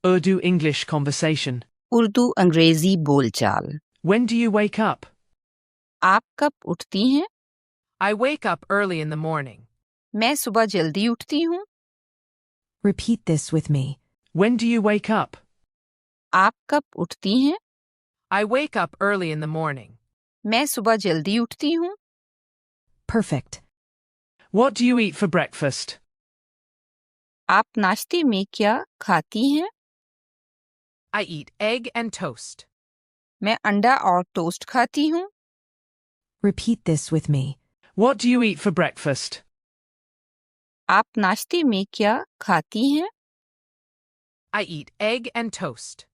Urdu English conversation. Urdu अंग्रेजी बोलचाल। When do you wake up? आप कब उठती हैं? I wake up early in the morning. मैं सुबह जल्दी उठती हूँ। Repeat this with me. When do you wake up? आप कब उठती हैं? I wake up early in the morning. मैं सुबह जल्दी उठती हूँ। Perfect. What do you eat for breakfast? आप नाश्ते में क्या खाती हैं? I eat egg and toast. मैं अंडा और टोस्ट खाती हूँ। Repeat this with me. What do you eat for breakfast? आप नाश्ते में क्या खाती हैं? I eat egg and toast.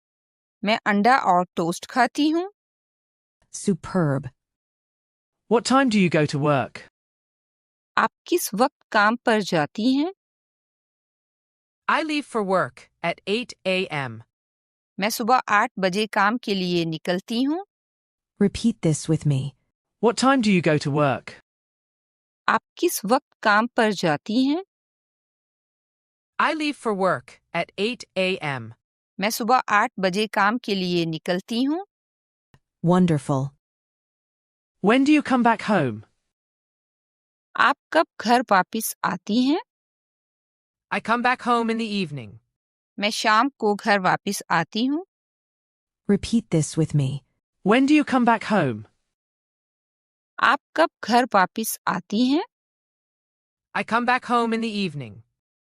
मैं अंडा और टोस्ट खाती हूँ। Superb. What time do you go to work? आप किस वक्त काम पर जाती हैं? I leave for work at 8 a.m. मैं सुबह 8 बजे काम के लिए निकलती हूँ। Repeat this with me. What time do you go to work? आप किस वक्त काम पर जाती हैं? I leave for work at 8 a.m. मैं सुबह 8 बजे काम के लिए निकलती हूँ। Wonderful. When do you come back home? आप कब घर वापस आती हैं? I come back home in the evening. मैं शाम को घर वापस आती हूँ। Repeat this with me. When do you come back home? आप कब घर वापस आती हैं? I come back home in the evening.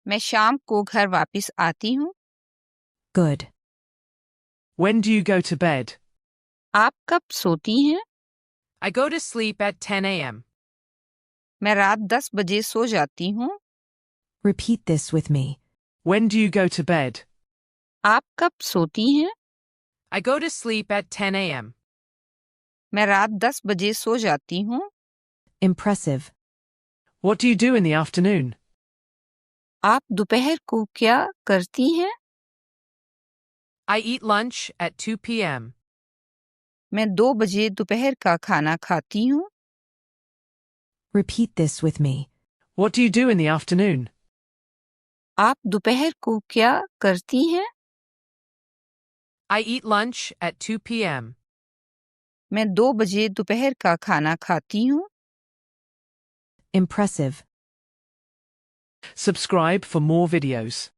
मैं शाम को घर वापस आती हूँ। Good. When do you go to bed? आप कब सोती हैं? I go to sleep at 10 a.m. मैं रात 10 बजे सो जाती हूँ। Repeat this with me. When do you go to bed? आप कब सोती हैं? I go to sleep at 10 a.m. मैं रात 10 बजे सो जाती हूँ। Impressive. What do you do in the afternoon? आप दोपहर को क्या करती हैं? I eat lunch at 2 p.m. मैं 2 बजे दोपहर का खाना खाती हूँ। Repeat this with me. What do you do in the afternoon? आप दोपहर को क्या करती हैं? I eat lunch at 2 p.m. मैं 2 बजे दोपहर का खाना खाती हूँ। Impressive. Subscribe for more videos.